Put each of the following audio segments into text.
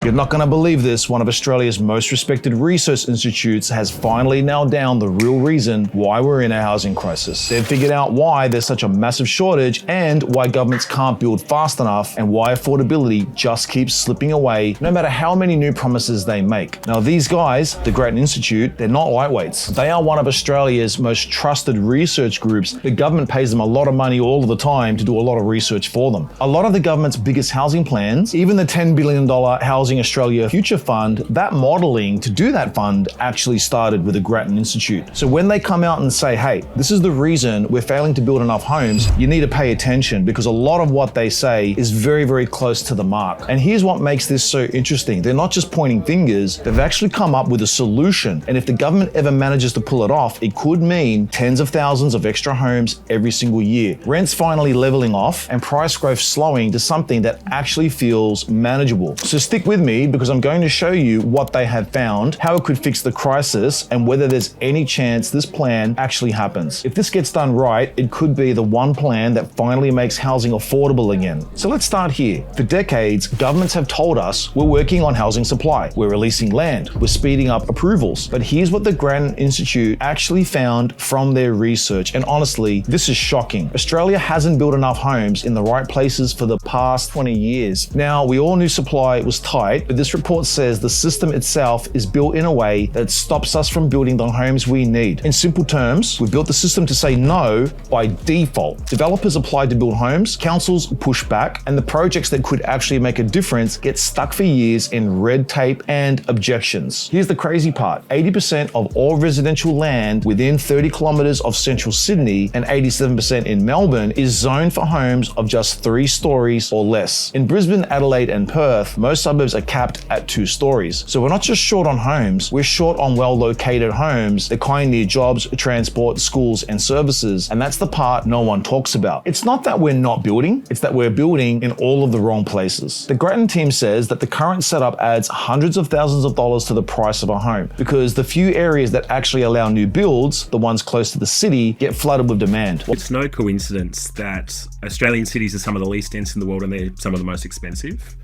You're not going to believe this, one of Australia's most respected research institutes has finally nailed down the real reason why we're in a housing crisis. They've figured out why there's such a massive shortage and why governments can't build fast enough and why affordability just keeps slipping away no matter how many new promises they make. Now these guys, the Grattan Institute, they're not lightweights. They are one of Australia's most trusted research groups. The government pays them a lot of money all of the time to do a lot of research for them. A lot of the government's biggest housing plans, even the $10 billion Housing Australia Future Fund, that modelling to do that fund actually started with the Grattan Institute. So when they come out and say, hey, this is the reason we're failing to build enough homes, you need to pay attention because a lot of what they say is very, very close to the mark. And here's what makes this so interesting. They're not just pointing fingers, they've actually come up with a solution. And if the government ever manages to pull it off, it could mean tens of thousands of extra homes every single year. Rents finally leveling off and price growth slowing to something that actually feels manageable. So stick with me because I'm going to show you what they have found, how it could fix the crisis, and whether there's any chance this plan actually happens. If this gets done right, it could be the one plan that finally makes housing affordable again. So let's start here. For decades, governments have told us we're working on housing supply, we're releasing land, we're speeding up approvals. But here's what the Grattan Institute actually found from their research, and honestly, this is shocking. Australia hasn't built enough homes in the right places for the past 20 years. Now, we all knew supply was tight, but this report says the system itself is built in a way that stops us from building the homes we need. In simple terms, we built the system to say no by default. Developers applied to build homes, councils push back, and the projects that could actually make a difference get stuck for years in red tape and objections. Here's the crazy part. 80% of all residential land within 30 kilometers of central Sydney and 87% in Melbourne is zoned for homes of just 3 stories or less. In Brisbane, Adelaide, and Perth, most suburbs are capped at 2 stories. So we're not just short on homes, we're short on well-located homes that kind near jobs, transport, schools, and services. And that's the part no one talks about. It's not that we're not building, it's that we're building in all of the wrong places. The Grattan team says that the current setup adds hundreds of thousands of dollars to the price of a home because the few areas that actually allow new builds, the ones close to the city, get flooded with demand. It's no coincidence that Australian cities are some of the least dense in the world and they're some of the most expensive.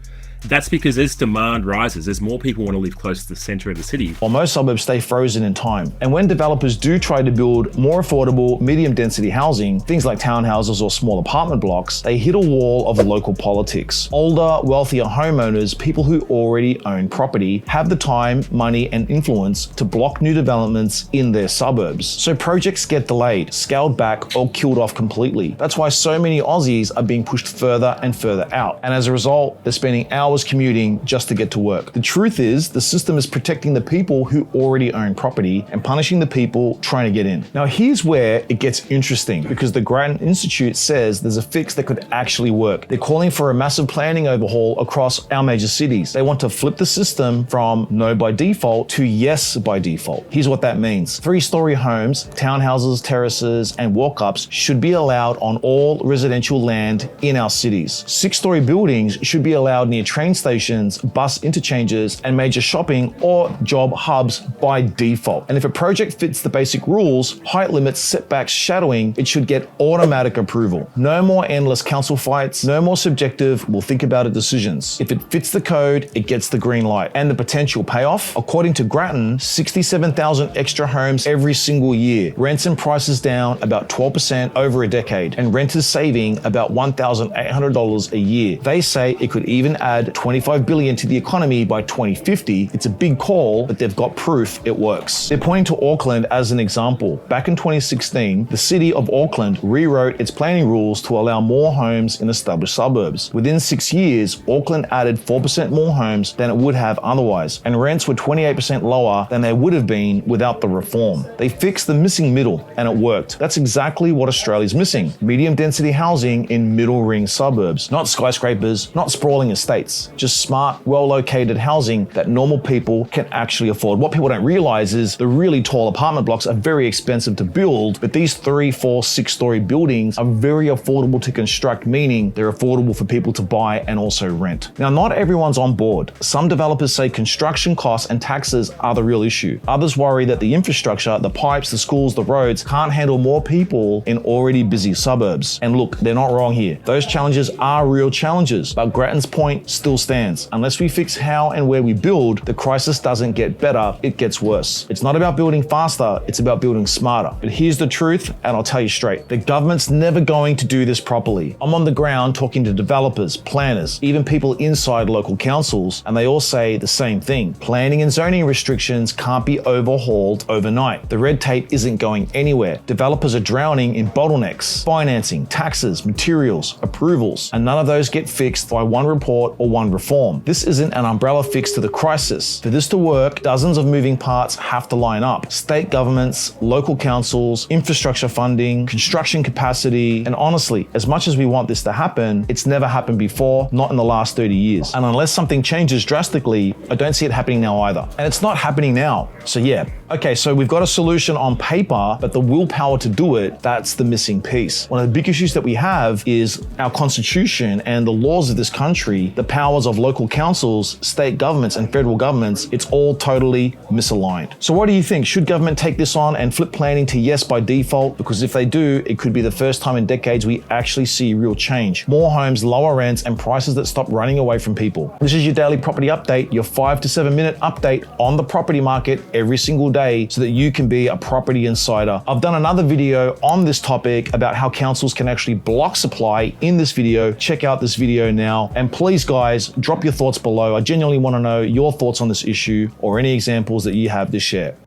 That's because as demand rises, as more people want to live close to the centre of the city, while most suburbs stay frozen in time. And when developers do try to build more affordable, medium density housing, things like townhouses or small apartment blocks, they hit a wall of local politics. Older, wealthier homeowners, people who already own property, have the time, money, and influence to block new developments in their suburbs. So projects get delayed, scaled back, or killed off completely. That's why so many Aussies are being pushed further and further out. And as a result, they're spending hours commuting just to get to work. The truth is, the system is protecting the people who already own property and punishing the people trying to get in. Now, here's where it gets interesting because the Grattan Institute says there's a fix that could actually work. They're calling for a massive planning overhaul across our major cities. They want to flip the system from no by default to yes by default. Here's what that means. 3-story homes, townhouses, terraces, and walk-ups should be allowed on all residential land in our cities. 6-story buildings should be allowed near train stations, bus interchanges, and major shopping or job hubs by default. And if a project fits the basic rules, height limits, setbacks, shadowing, it should get automatic approval. No more endless council fights, no more subjective, we'll think about it decisions. If it fits the code, it gets the green light. And the potential payoff? According to Grattan, 67,000 extra homes every single year. Rents and prices down about 12% over a decade, and renters saving about $1,800 a year. They say it could even add $25 billion to the economy by 2050. It's a big call, but they've got proof it works. They're pointing to Auckland as an example. Back in 2016, the city of Auckland rewrote its planning rules to allow more homes in established suburbs. Within 6 years, Auckland added 4% more homes than it would have otherwise, and rents were 28% lower than they would have been without the reform. They fixed the missing middle, and it worked. That's exactly what Australia's missing. Medium density housing in middle ring suburbs. Not skyscrapers, not sprawling estates. Just smart, well-located housing that normal people can actually afford. What people don't realize is the really tall apartment blocks are very expensive to build, but these 3, 4, 6-story buildings are very affordable to construct, meaning they're affordable for people to buy and also rent. Now, not everyone's on board. Some developers say construction costs and taxes are the real issue. Others worry that the infrastructure, the pipes, the schools, the roads can't handle more people in already busy suburbs. And look, they're not wrong here. Those challenges are real challenges, but Grattan's point still still stands. Unless we fix how and where we build, the crisis doesn't get better, it gets worse. It's not about building faster, it's about building smarter. But here's the truth, and I'll tell you straight. The government's never going to do this properly. I'm on the ground talking to developers, planners, even people inside local councils, and they all say the same thing. Planning and zoning restrictions can't be overhauled overnight. The red tape isn't going anywhere. Developers are drowning in bottlenecks, financing, taxes, materials, approvals, and none of those get fixed by one report or one reform. This isn't an umbrella fix to the crisis. For this to work, dozens of moving parts have to line up. State governments, local councils, infrastructure funding, construction capacity, and honestly, as much as we want this to happen, it's never happened before, not in the last 30 years. And unless something changes drastically, I don't see it happening now either. And it's not happening now. So yeah, okay, so we've got a solution on paper, but the willpower to do it, that's the missing piece. One of the big issues that we have is our constitution and the laws of this country, the powers of local councils, state governments, and federal governments, it's all totally misaligned. So what do you think? Should government take this on and flip planning to yes by default? Because if they do, it could be the first time in decades we actually see real change. More homes, lower rents, and prices that stop running away from people. This is your daily property update, your 5 to 7 minute update on the property market every single day so that you can be a property insider. I've done another video on this topic about how councils can actually block supply in this video. Check out this video now. And please guys, drop your thoughts below. I genuinely want to know your thoughts on this issue or any examples that you have to share.